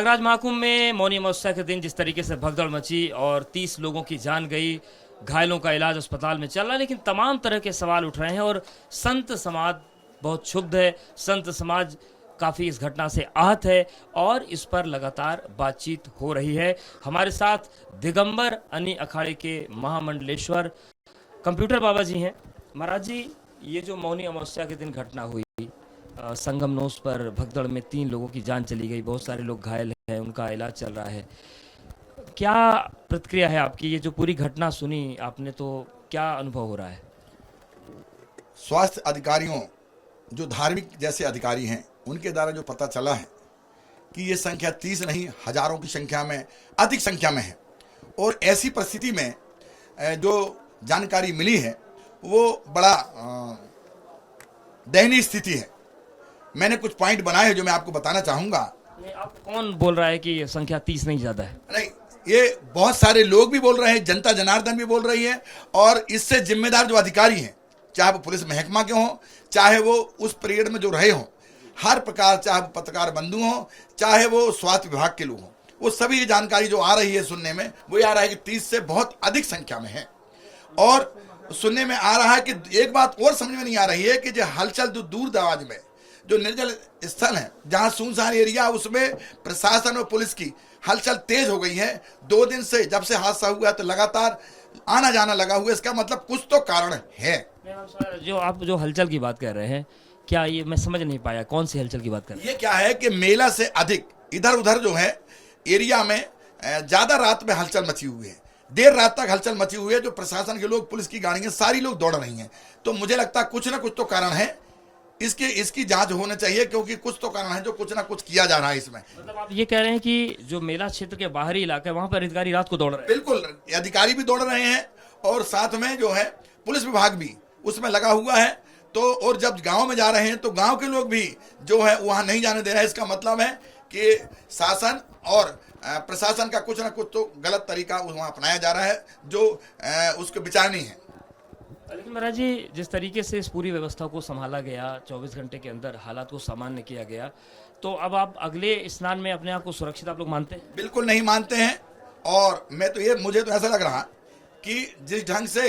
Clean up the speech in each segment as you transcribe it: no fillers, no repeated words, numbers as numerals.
प्रयागराज महाकुंभ में मौनी अमावस्या के दिन जिस तरीके से भगदड़ मची और 30 लोगों की जान गई, घायलों का इलाज अस्पताल में चल रहा है, लेकिन तमाम तरह के सवाल उठ रहे हैं और संत समाज बहुत क्षुब्ध है। संत समाज काफ़ी इस घटना से आहत है और इस पर लगातार बातचीत हो रही है। हमारे साथ दिगंबर अनी अखाड़े के महामंडलेश्वर कंप्यूटर बाबा जी हैं। महाराज जी, ये जो मौनी अमावस्या के दिन घटना हुई, संगमनोस पर भगदड़ में 3 लोगों की जान चली गई, बहुत सारे लोग घायल हैं, उनका इलाज चल रहा है। क्या प्रतिक्रिया है आपकी? ये जो पूरी घटना सुनी आपने, तो क्या अनुभव हो रहा है? स्वास्थ्य अधिकारियों, जो धार्मिक जैसे अधिकारी हैं, उनके द्वारा जो पता चला है कि ये संख्या 30 नहीं, हजारों की संख्या में, अधिक संख्या में है। और ऐसी परिस्थिति में जो जानकारी मिली है वो बड़ा दयनीय स्थिति है। मैंने कुछ पॉइंट बनाए हैं जो मैं आपको बताना चाहूंगा। आप कौन बोल रहा है कि ये संख्या 30 नहीं ज्यादा है? नहीं, ये बहुत सारे लोग भी बोल रहे हैं, जनता जनार्दन भी बोल रही है, और इससे जिम्मेदार जो अधिकारी हैं, चाहे वो पुलिस महकमा के हों, चाहे वो उस पीरियड में जो रहे हों, हर प्रकार, चाहे वो पत्रकार बंधु हों, चाहे वो स्वास्थ्य विभाग के लोग हों, वो सभी ये जानकारी जो आ रही है सुनने में, वो ये आ रहा है कि 30 से बहुत अधिक संख्या में है। और सुनने में आ रहा है कि एक बात और समझ में नहीं आ रही है कि जो हलचल दूर दराज में जो निर्जल स्थल है, जहां सुनसान एरिया, उसमें प्रशासन और पुलिस की हलचल तेज हो गई है। 2 दिन से जब से हादसा हुआ तो लगातार आना जाना लगा हुआ है। इसका मतलब कुछ तो कारण है। जो आप जो हलचल की बात कर रहे हैं, क्या ये मैं समझ नहीं पाया, कौन सी हलचल की बात कर रहे हैं? ये क्या है कि मेला से अधिक इधर उधर जो है एरिया में ज्यादा रात में हलचल मची हुई है, देर रात तक हलचल मची हुई है। जो प्रशासन के लोग, पुलिस की गाड़ियां, सारी लोग दौड़ रही हैं। तो मुझे लगता है कुछ ना कुछ तो कारण है। इसकी जांच होना चाहिए, क्योंकि कुछ तो कारण है जो कुछ ना कुछ किया जा रहा है इसमें। मतलब आप ये कह रहे हैं कि जो मेला क्षेत्र के बाहरी इलाका है, वहां पर अधिकारी रात को दौड़ रहे हैं? बिल्कुल, अधिकारी भी दौड़ रहे हैं और साथ में जो है पुलिस विभाग भी उसमें लगा हुआ है। तो और जब गांव में जा रहे हैं तो गांव के लोग भी जो है वहां नहीं जाने दे रहे हैं। इसका मतलब है कि शासन और प्रशासन का कुछ ना कुछ तो गलत तरीका वहां अपनाया जा रहा है, जो उसको विचार नहीं है। लेकिन महाराज जी, जिस तरीके से इस पूरी व्यवस्था को संभाला गया, 24 घंटे के अंदर हालात को सामान्य किया गया, तो अब आप अगले स्नान में अपने आप को सुरक्षित आप लोग मानते हैं? बिल्कुल नहीं मानते हैं। और मुझे तो ऐसा लग रहा कि जिस ढंग से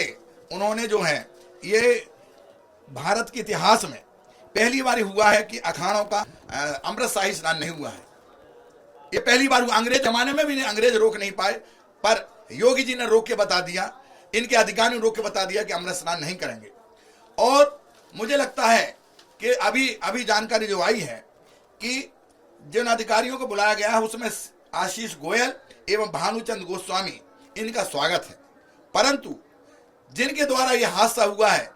उन्होंने जो है, ये भारत के इतिहास में पहली बार हुआ है कि अखाड़ों का अमृतशाही स्नान नहीं हुआ है। ये पहली बार हुआ। अंग्रेज जमाने में भी अंग्रेज रोक नहीं पाए, पर योगी जी ने रोक के बता दिया, इनके अधिकारियों ने रोक के बता दिया कि अमृत स्नान नहीं करेंगे। और मुझे लगता है कि अभी जानकारी जो आई है कि जिन अधिकारियों को बुलाया गया है उसमें आशीष गोयल एवं भानुचंद गोस्वामी, इनका स्वागत है। परंतु जिनके द्वारा यह हादसा हुआ है,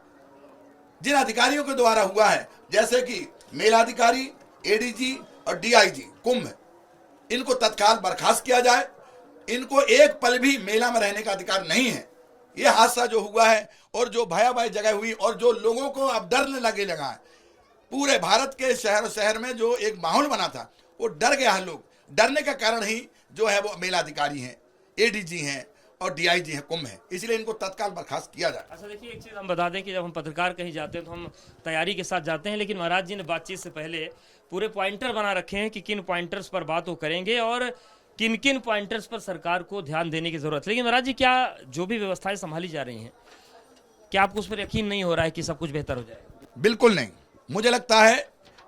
जिन अधिकारियों के द्वारा हुआ है, जैसे कि मेलाधिकारी, एडीजी और डीआईजी कुंभ, इनको तत्काल बर्खास्त किया जाए। इनको एक पल भी मेला में रहने का अधिकार नहीं है। ये हादसा जो हुआ है और जो भयावह जगह हुई और जो लोगों को अब डर लगा है, पूरे भारत के शहर में जो एक माहौल बना था, वो डर गया है। लोग डरने का कारण ही जो है वो मेला अधिकारी हैं, एडीजी हैं और डीआईजी हैं, कुंभ है। इसलिए इनको तत्काल बर्खास्त किया जाए। अच्छा देखिए, एक चीज़ हम बता दें कि जब हम पत्रकार कहीं जाते हैं तो हम तैयारी के साथ जाते हैं, लेकिन महाराज जी ने बातचीत से पहले पूरे पॉइंटर बना रखे हैं कि किन पॉइंटर्स पर बात वो करेंगे और किन किन पॉइंटर्स पर सरकार को ध्यान देने की जरूरत है। लेकिन महाराज जी, क्या जो भी व्यवस्थाएं संभाली जा रही हैं, क्या आपको उस पर यकीन नहीं हो रहा है कि सब कुछ बेहतर हो जाए? बिल्कुल नहीं। मुझे लगता है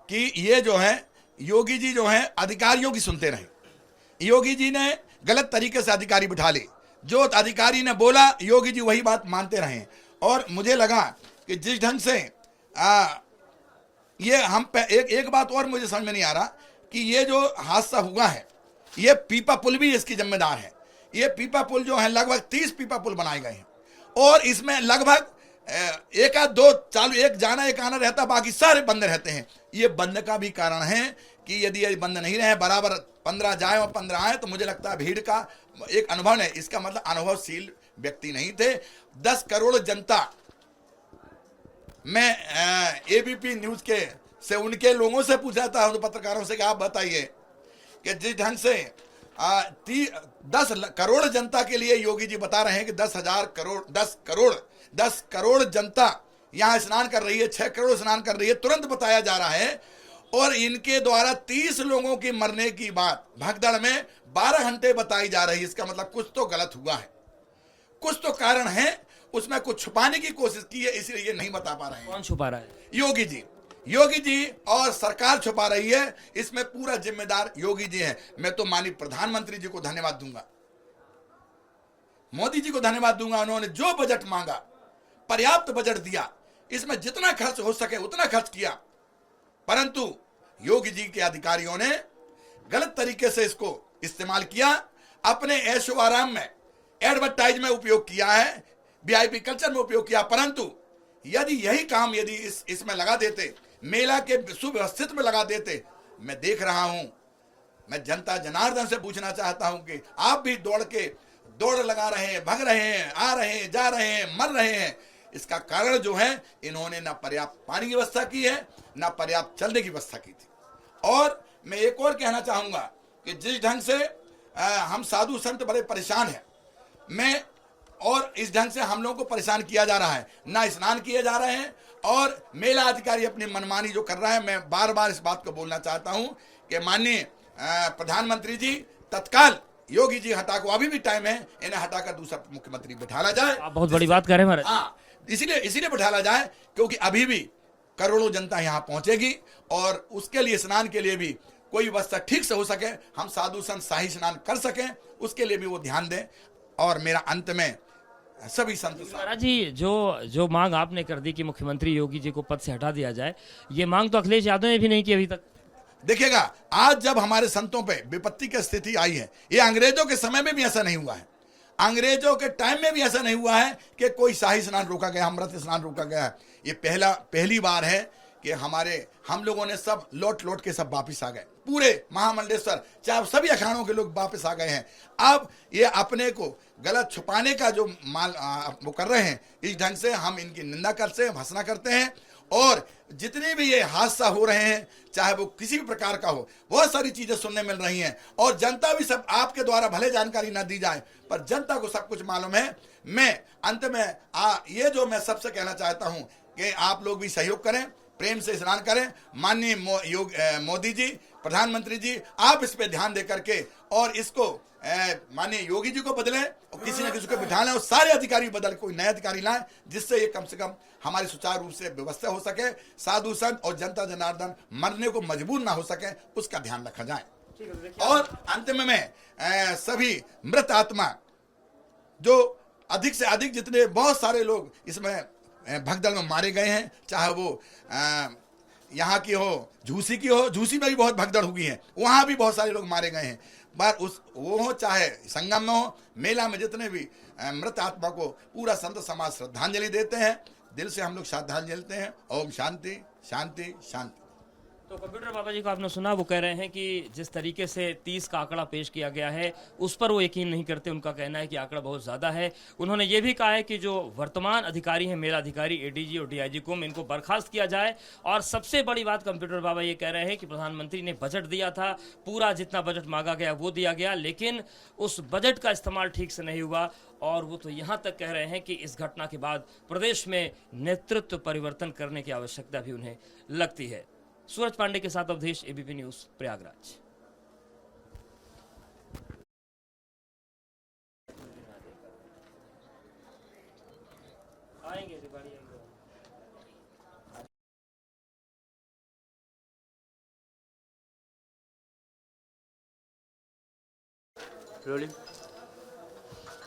कि ये जो है योगी जी जो है अधिकारियों की सुनते रहे। योगी जी ने गलत तरीके से अधिकारी बिठा ले, जो अधिकारी ने बोला योगी जी वही बात मानते रहे। और मुझे लगा कि जिस ढंग से ये हम एक बात और मुझे समझ में नहीं आ रहा कि ये जो हादसा हुआ है, ये पीपा पुल भी इसकी जिम्मेदार है। ये पीपा पुल जो है, लगभग 30 पीपा पुल बनाए गए हैं और इसमें लगभग एक आध दो चालू, एक जाना एक आना रहता, बाकी सारे बंद रहते हैं। ये बंद का भी कारण है कि यदि ये बंद नहीं रहे, बराबर 15 जाए और 15 आए, तो मुझे लगता है भीड़ का एक अनुभव है। इसका मतलब अनुभवशील व्यक्ति नहीं थे। 10 करोड़ जनता, मैं एबीपी न्यूज के से उनके लोगों से पूछा था, उन पत्रकारों से कि आप बताइए कि जिस ढंग से 10 करोड़ जनता के लिए योगी जी बता रहे हैं कि 10 करोड़ जनता यहाँ स्नान कर रही है, 6 करोड़ स्नान कर रही है, तुरंत बताया जा रहा है। और इनके द्वारा 30 लोगों की मरने की बात भगदड़ में 12 घंटे बताई जा रही है। इसका मतलब कुछ तो गलत हुआ है, कुछ तो कारण है, उसमें कुछ छुपाने की कोशिश की है, इसलिए ये नहीं बता पा रहे हैं। कौन छुपा रहा है? योगी जी और सरकार छुपा रही है। इसमें पूरा जिम्मेदार योगी जी है। मैं तो माननीय प्रधानमंत्री जी को धन्यवाद दूंगा, मोदी जी को धन्यवाद दूंगा। उन्होंने जो बजट मांगा पर्याप्त बजट दिया, इसमें जितना खर्च हो सके उतना खर्च किया, परंतु योगी जी के अधिकारियों ने गलत तरीके से इसको इस्तेमाल किया, अपने ऐशो आराम में, एडवर्टाइज में उपयोग किया है, वीआईपी कल्चर में उपयोग किया। परंतु यदि यही काम यदि इसमें लगा देते, मेला के सुव्यवस्थित में लगा देते, मैं देख रहा हूं, मैं जनता जनार्दन से पूछना चाहता हूं कि आप भी दौड़ लगा रहे हैं, भाग रहे हैं, आ रहे हैं, जा रहे हैं, मर रहे हैं। इसका कारण जो है, इन्होंने ना पर्याप्त पानी की व्यवस्था की है, ना पर्याप्त चलने की व्यवस्था की थी। और मैं एक और कहना चाहूंगा कि जिस ढंग से हम साधु संत बड़े परेशान हैं, और इस ढंग से हम लोगों को परेशान किया जा रहा है, ना स्नान किए जा रहे हैं, और मेला अधिकारी अपनी मनमानी जो कर रहा है। मैं बार बार इस बात को बोलना चाहता हूं कि माननीय प्रधानमंत्री जी तत्काल योगी जी हटा को, अभी भी टाइम है, इन्हें हटाकर दूसरा मुख्यमंत्री बैठाला जाए। आप बहुत बड़ी बात कर रहे हैं महाराज। हाँ, इसीलिए बैठाला जाए क्योंकि अभी भी करोड़ों जनता यहाँ पहुंचेगी, और उसके लिए स्नान के लिए भी कोई व्यवस्था ठीक से हो सके, हम साधु संत शाही स्नान कर सकें, उसके लिए भी वो ध्यान दें। और मेरा अंत में सभी संत महाराज जी, जो मांग आपने कर दी कि मुख्यमंत्री योगी जी को पद से हटा दिया जाए, ये मांग तो अखिलेश यादव ने भी नहीं की अभी तक। देखिएगा, आज जब हमारे संतों पे विपत्ति की स्थिति आई है, ये अंग्रेजों के समय में भी ऐसा नहीं हुआ है, अंग्रेजों के टाइम में भी ऐसा नहीं हुआ है कि कोई शाही स्नान रोका गया, अमृत स्नान रोका गया है। ये पहली बार है कि हम लोगों ने सब लौट के सब वापिस आ गए, पूरे महामंडलेश्वर, चाहे सभी अखाड़ों के लोग वापस आ गए हैं। अब ये अपने को गलत छुपाने का जो वो कर रहे हैं, इस ढंग से हम इनकी निंदा करते हैं, भर्त्सना करते हैं। और जितने भी ये हादसा हो रहे हैं, चाहे वो किसी भी प्रकार का हो, बहुत सारी चीजें सुनने मिल रही हैं, और जनता भी सब आपके द्वारा भले जानकारी ना दी जाए, पर जनता को सब कुछ मालूम है। मैं अंत में ये जो मैं सबसे कहना चाहता हूं कि आप लोग भी सहयोग करें, प्रेम से स्नान करें। माननीय मोदी जी, प्रधानमंत्री जी, आप इस पे ध्यान दे करके और इसको माननीय योगी जी को बदलें, और किसी न किसी को बिठा लें, और सारे अधिकारी बदल कोई नए अधिकारी लाएं, जिससे ये कम से कम हमारी सुचारू रूप से व्यवस्था हो सके, साधु संत और जनता जनार्दन मरने को मजबूर ना हो सके, उसका ध्यान रखा जाए। और अंत में मैं सभी मृत आत्मा, जो अधिक से अधिक जितने बहुत सारे लोग इसमें भगदड़ में मारे गए हैं, चाहे वो यहाँ की हो, झूसी की हो, झूसी में भी बहुत भगदड़ हुई है, वहाँ भी बहुत सारे लोग मारे गए हैं। पर वो हो, चाहे संगम में हो, मेला में जितने भी मृत आत्मा को पूरा संत समाज श्रद्धांजलि देते हैं, दिल से हम लोग श्रद्धांजलि देते हैं। ओम शांति शांति शांति। तो कंप्यूटर बाबा जी को आपने सुना, वो कह रहे हैं कि जिस तरीके से 30 का आंकड़ा पेश किया गया है, उस पर वो यकीन नहीं करते। उनका कहना है कि आंकड़ा बहुत ज़्यादा है। उन्होंने ये भी कहा है कि जो वर्तमान अधिकारी हैं, मेला अधिकारी, एडीजी और डीआईजी कुम, इनको बर्खास्त किया जाए। और सबसे बड़ी बात कंप्यूटर बाबा ये कह रहे हैं कि प्रधानमंत्री ने बजट दिया था, पूरा जितना बजट मांगा गया वो दिया गया, लेकिन उस बजट का इस्तेमाल ठीक से नहीं हुआ। और वो तो यहाँ तक कह रहे हैं कि इस घटना के बाद प्रदेश में नेतृत्व परिवर्तन करने की आवश्यकता भी उन्हें लगती है। सूरज पांडे के साथ अवधेश, एबीपी न्यूज, प्रयागराज। आएंगे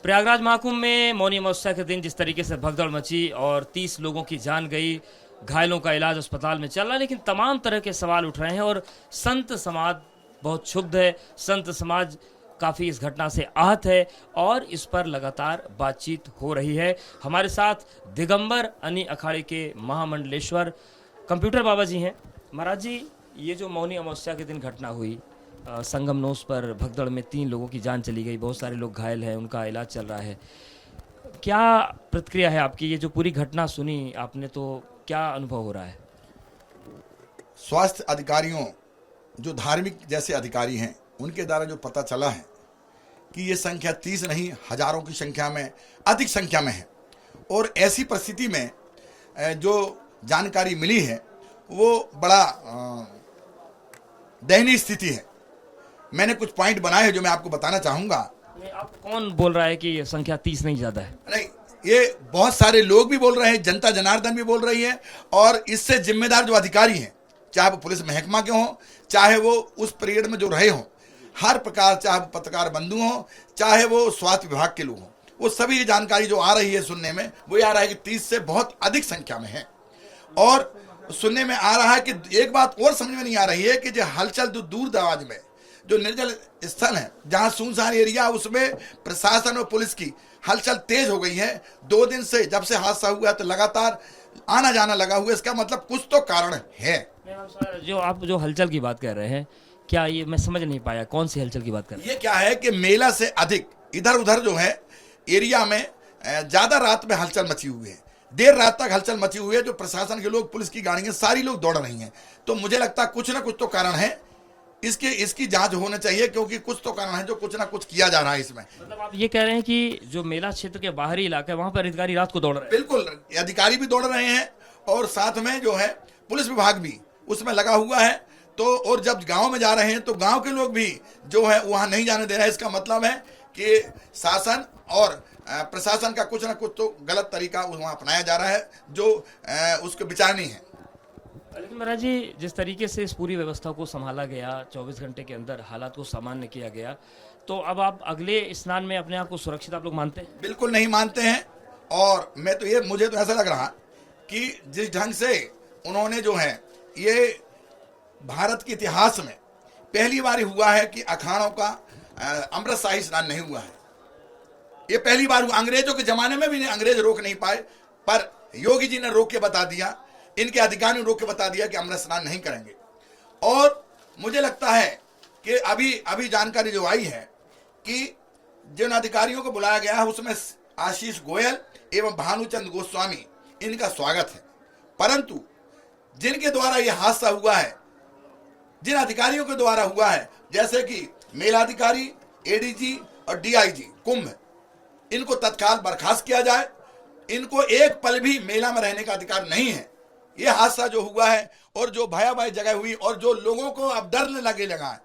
प्रयागराज महाकुंभ में मौनी अमावस्या के दिन जिस तरीके से भगदड़ मची और 30 लोगों की जान गई, घायलों का इलाज अस्पताल में चल रहा है, लेकिन तमाम तरह के सवाल उठ रहे हैं और संत समाज बहुत क्षुब्ध है। संत समाज काफ़ी इस घटना से आहत है और इस पर लगातार बातचीत हो रही है। हमारे साथ दिगंबर अनी अखाड़े के महामंडलेश्वर कंप्यूटर बाबा जी हैं। महाराज जी, ये जो मौनी अमावस्या के दिन घटना हुई, संगम नोस पर भगदड़ में 3 लोगों की जान चली गई, बहुत सारे लोग घायल हैं, उनका इलाज चल रहा है, क्या प्रतिक्रिया है आपकी? ये जो पूरी घटना सुनी आपने, तो क्या अनुभव हो रहा है? स्वास्थ्य अधिकारियों, जो धार्मिक जैसे अधिकारी हैं, उनके द्वारा जो पता चला है कि ये संख्या 30 नहीं, हजारों की संख्या में, अधिक संख्या में है। और ऐसी परिस्थिति में जो जानकारी मिली है वो बड़ा दयनीय स्थिति है। मैंने कुछ पॉइंट बनाए हैं जो मैं आपको बताना चाहूंगा। नहीं, आप कौन बोल रहा है कि ये संख्या 30 नहीं ज्यादा है? नहीं, ये बहुत सारे लोग भी बोल रहे हैं, जनता जनार्दन भी बोल रही है, और इससे जिम्मेदार जो अधिकारी हैं, चाहे वो पुलिस महकमा के हों, चाहे वो उस पीरियड में जो रहे हों, हर प्रकार, चाहे वो पत्रकार बंधु हों, चाहे वो स्वास्थ्य विभाग के लोग हों, वो सभी ये जानकारी जो आ रही है सुनने में, वो ये आ रहा है कि 30 से बहुत अधिक संख्या में है। और सुनने में आ रहा है कि एक बात और समझ में नहीं आ रही है कि जो हलचल दूर दराज में जो निर्जल स्थल है, जहां सुनसान एरिया, उसमें प्रशासन और पुलिस की हलचल तेज हो गई है। 2 दिन से जब से हादसा हुआ है तो लगातार आना जाना लगा हुआ है। इसका मतलब कुछ तो कारण है। जो आप जो हलचल की बात कर रहे हैं, क्या ये मैं समझ नहीं पाया, कौन सी हलचल की बात कर रहे हैं? ये क्या है कि मेला से अधिक इधर उधर जो है एरिया में ज्यादा रात में हलचल मची हुई है, देर रात तक हलचल मची हुई है। जो प्रशासन के लोग, पुलिस की गाड़ियां, सारी लोग दौड़ रही हैं। तो मुझे लगता है कुछ ना कुछ तो कारण है, इसकी जांच होना चाहिए, क्योंकि कुछ तो कारण है जो कुछ ना कुछ किया जा रहा है इसमें। मतलब आप ये कह रहे हैं कि जो मेला क्षेत्र के बाहरी इलाके वहां पर अधिकारी रात को दौड़ रहे हैं? बिल्कुल, अधिकारी भी दौड़ रहे हैं और साथ में जो है पुलिस विभाग भी उसमें लगा हुआ है। तो और जब गांव में जा रहे हैं तो गांव के लोग भी जो है वहां नहीं जाने दे रहे हैं। इसका मतलब है कि शासन और प्रशासन का कुछ ना कुछ तो गलत तरीका वहां अपनाया जा रहा है, जो उसको विचारनी है। लेकिन महाराज जी, जिस तरीके से इस पूरी व्यवस्था को संभाला गया, 24 घंटे के अंदर हालात को सामान्य किया गया, तो अब आप अगले स्नान में अपने आप को सुरक्षित आप लोग मानते हैं? बिल्कुल नहीं मानते हैं। और मुझे तो ऐसा लग रहा कि जिस ढंग से उन्होंने जो है, ये भारत के इतिहास में पहली बार हुआ है कि अखाड़ों का अमृत शाही स्नान नहीं हुआ है। ये पहली बार हुआ। अंग्रेजों के जमाने में भी अंग्रेज रोक नहीं पाए, पर योगी जी ने रोक के बता दिया, इनके अधिकारियों ने रोक के बता दिया कि अमृत स्नान नहीं करेंगे। और मुझे लगता है कि अभी जानकारी जो आई है कि जिन अधिकारियों को बुलाया गया है उसमें आशीष गोयल एवं भानुचंद गोस्वामी, इनका स्वागत है। परंतु जिनके द्वारा यह हादसा हुआ है, जिन अधिकारियों के द्वारा हुआ है, जैसे कि मेलाधिकारी, एडीजी और डीआईजी कुंभ, इनको तत्काल बर्खास्त किया जाए। इनको एक पल भी मेला में रहने का अधिकार नहीं है। यह हादसा जो हुआ है और जो भयावह जगह हुई और जो लोगों को अब डर लगा है,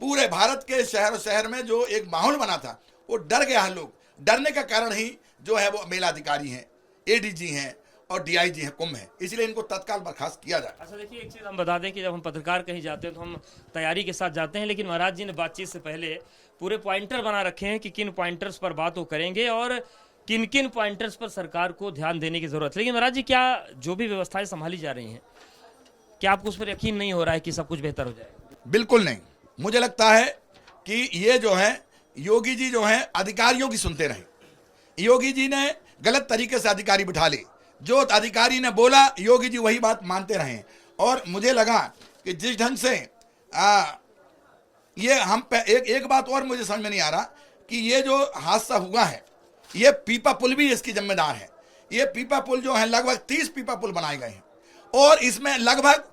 पूरे भारत के शहर में जो एक माहौल बना था, वो डर गया है। लोग डरने का कारण ही जो है वो मेला अधिकारी हैं, एडीजी हैं और डीआईजी हैं, कुंभ है। इसलिए इनको तत्काल बर्खास्त किया जाए। अच्छा देखिए, एक चीज़ हम बता दें कि जब हम पत्रकार कहीं जाते हैं तो हम तैयारी के साथ जाते हैं, लेकिन महाराज जी ने बातचीत से पहले पूरे पॉइंटर बना रखे हैं कि किन पॉइंटर्स पर बात वो करेंगे और किन किन पॉइंटर्स पर सरकार को ध्यान देने की जरूरत है। लेकिन महाराज जी, क्या जो भी व्यवस्थाएं संभाली जा रही हैं, क्या आपको उस पर यकीन नहीं हो रहा है कि सब कुछ बेहतर हो जाए? बिल्कुल नहीं। मुझे लगता है कि ये जो है योगी जी जो है अधिकारियों की सुनते रहे। योगी जी ने गलत तरीके से अधिकारी बिठा ले, जो अधिकारी ने बोला योगी जी वही बात मानते रहे। और मुझे लगा कि जिस ढंग से ये हम एक बात और मुझे समझ में नहीं आ रहा कि ये जो हादसा हुआ है, ये पीपा पुल भी इसकी जिम्मेदार है। ये पीपा पुल जो है, लगभग 30 पीपा पुल बनाए गए हैं और इसमें लगभग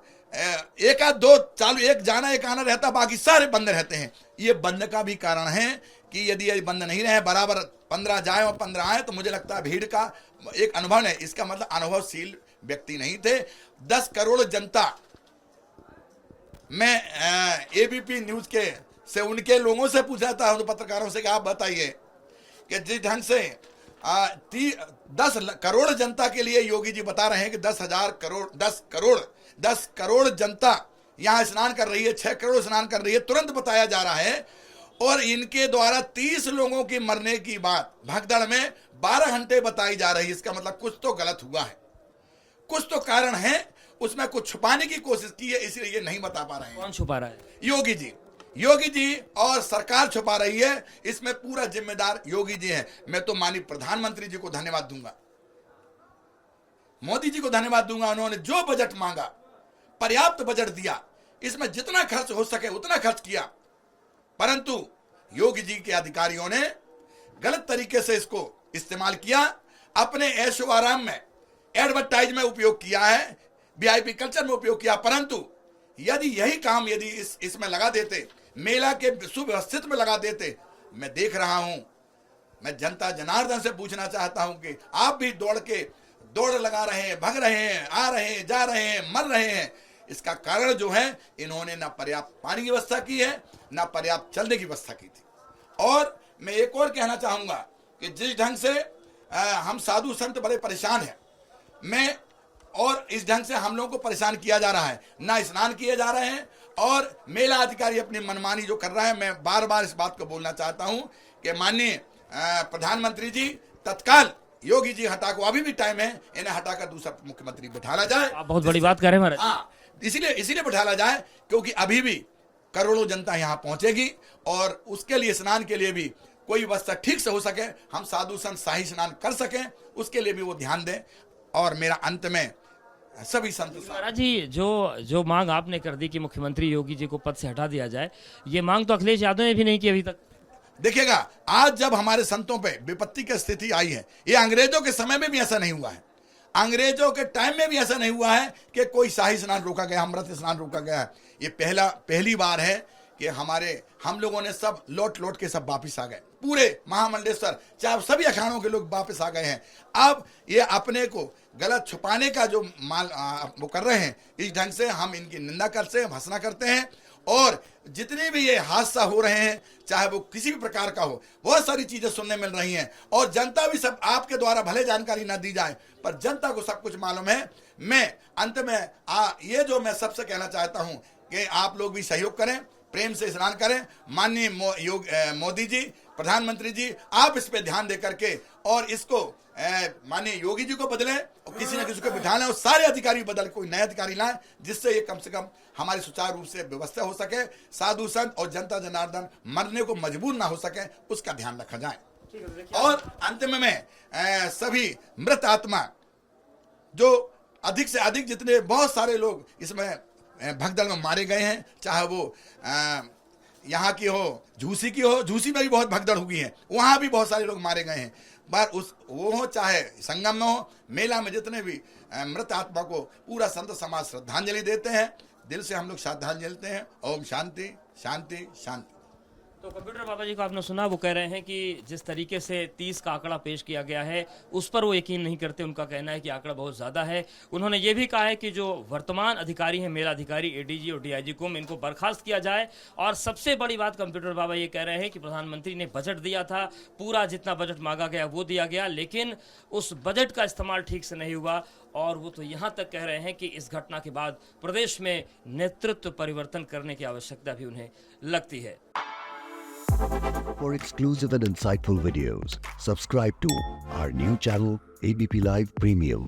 एक आध दो चालू, एक जाना एक आना रहता, बाकी सारे बंद रहते हैं। ये बंद का भी कारण है कि यदि ये बंद नहीं रहे, बराबर 15 जाए और 15 आए, तो मुझे लगता है भीड़ का एक अनुभव है। इसका मतलब अनुभवशील व्यक्ति नहीं थे। 10 करोड़ जनता, मैं एबीपी न्यूज से उनके लोगों से पूछा था, उन पत्रकारों से कि आप बताइए कि जिस ढंग से 10 करोड़ जनता के लिए योगी जी बता रहे हैं कि 10 करोड़ जनता यहाँ स्नान कर रही है, 6 करोड़ स्नान कर रही है, तुरंत बताया जा रहा है। और इनके द्वारा 30 लोगों की मरने की बात भगदड़ में 12 घंटे बताई जा रही है। इसका मतलब कुछ तो गलत हुआ है, कुछ तो कारण है, उसमें कुछ छुपाने की कोशिश की है, इसलिए ये नहीं बता पा रहे हैं। कौन छुपा रहा है? योगी जी और सरकार छुपा रही है। इसमें पूरा जिम्मेदार योगी जी है। मैं तो माननीय प्रधानमंत्री जी को धन्यवाद दूंगा, मोदी जी को धन्यवाद दूंगा। उन्होंने जो बजट मांगा, पर्याप्त बजट दिया, इसमें जितना खर्च हो सके उतना खर्च किया। परंतु योगी जी के अधिकारियों ने गलत तरीके से इसको इस्तेमाल किया, अपने ऐशो आराम में, एडवर्टाइज में उपयोग किया है, वीआईपी कल्चर में उपयोग किया। परंतु यदि यही काम यदि इसमें लगा देते, मेला के सुव्यवस्थित में लगा देते, मैं देख रहा हूं, मैं जनता जनार्दन से पूछना चाहता हूं कि आप भी दौड़ लगा रहे हैं, भग रहे हैं, आ रहे हैं, जा रहे हैं, मर रहे हैं। इसका कारण जो है, इन्होंने ना पर्याप्त पानी की व्यवस्था की है, ना पर्याप्त चलने की व्यवस्था की थी। और मैं एक और कहना चाहूंगा कि जिस ढंग से हम साधु संत बड़े परेशान हैं, और इस ढंग से हम लोगों को परेशान किया जा रहा है, ना स्नान किए जा रहे हैं, और मेला अधिकारी अपनी मनमानी जो कर रहा है। मैं बार बार इस बात को बोलना चाहता हूं कि माननीय प्रधानमंत्री जी तत्काल योगी जी हटा को, अभी भी टाइम है, इन्हें हटाकर दूसरा मुख्यमंत्री बिठाला जाए। आप बहुत बड़ी बात कर रहे हैं महाराज। हाँ, इसीलिए बिठाला जाए क्योंकि अभी भी करोड़ों जनता यहाँ पहुंचेगी, और उसके लिए स्नान के लिए भी कोई व्यवस्था ठीक से हो सके, हम साधु संत शाही स्नान कर सकें, उसके लिए भी वो ध्यान दें। और मेरा अंत में सभी संत महाराज जी, जो मांग आपने कर दी कि मुख्यमंत्री योगी जी को पद से हटा दिया जाए, ये मांग तो अखिलेश यादव ने भी नहीं की अभी तक। देखिएगा, आज जब हमारे संतों पे विपत्ति की स्थिति आई है, ये अंग्रेजों के समय में भी ऐसा नहीं हुआ है, अंग्रेजों के टाइम में भी ऐसा नहीं हुआ है कि कोई शाही स्नान रोका गया, अमृत स्नान रोका गया। ये पहली बार है कि हम लोगों ने सब लौट के सब वापिस आ गए, पूरे महामंडलेश्वर चाहे सभी अखाड़ों के लोग वापस आ गए हैं। अब ये अपने को गलत छुपाने का जो वो कर रहे हैं, इस ढंग से हम इनकी निंदा करते हैं, हंसना करते हैं। और जितने भी ये हादसा हो रहे हैं, चाहे वो किसी भी प्रकार का हो, बहुत सारी चीजें सुनने मिल रही हैं, और जनता भी सब आपके द्वारा भले जानकारी ना दी जाए, पर जनता को सब कुछ मालूम है। मैं अंत में ये जो मैं सबसे कहना चाहता हूं कि आप लोग भी सहयोग करें, प्रेम से स्नान करें। माननीय मोदी जी, प्रधानमंत्री जी, आप इस पे ध्यान दे करके और इसको माननीय योगी जी को बदलें, और किसी न किसी को बिठा लें, और सारे अधिकारी बदल कोई नए अधिकारी लाएं, जिससे ये कम से कम हमारी सुचारू रूप से व्यवस्था हो सके, साधु संत और जनता जनार्दन मरने को मजबूर ना हो सके, उसका ध्यान रखा जाए। और अंत में मैं सभी मृत आत्मा, जो अधिक से अधिक जितने बहुत सारे लोग इसमें भगदड़ में मारे गए हैं, चाहे वो यहाँ की हो, झूसी की हो, झूसी में भी बहुत भगदड़ हुई है, वहाँ भी बहुत सारे लोग मारे गए हैं। पर वो हो चाहे संगम में हो, मेला में जितने भी मृत आत्मा को पूरा संत समाज श्रद्धांजलि देते हैं, दिल से हम लोग श्रद्धांजलि देते हैं। ओम शांति शांति शांति। तो कंप्यूटर बाबा जी को आपने सुना, वो कह रहे हैं कि जिस तरीके से 30 का आंकड़ा पेश किया गया है उस पर वो यकीन नहीं करते। उनका कहना है कि आंकड़ा बहुत ज़्यादा है। उन्होंने ये भी कहा है कि जो वर्तमान अधिकारी हैं, मेला अधिकारी, एडीजी और डीआईजी को, इनको बर्खास्त किया जाए। और सबसे बड़ी बात कंप्यूटर बाबा ये कह रहे हैं कि प्रधानमंत्री ने बजट दिया था, पूरा जितना बजट मांगा गया वो दिया गया, लेकिन उस बजट का इस्तेमाल ठीक से नहीं हुआ। और वो तो यहाँ तक कह रहे हैं कि इस घटना के बाद प्रदेश में नेतृत्व परिवर्तन करने की आवश्यकता भी उन्हें लगती है। For exclusive and insightful videos, subscribe to our new channel ABP Live Premium.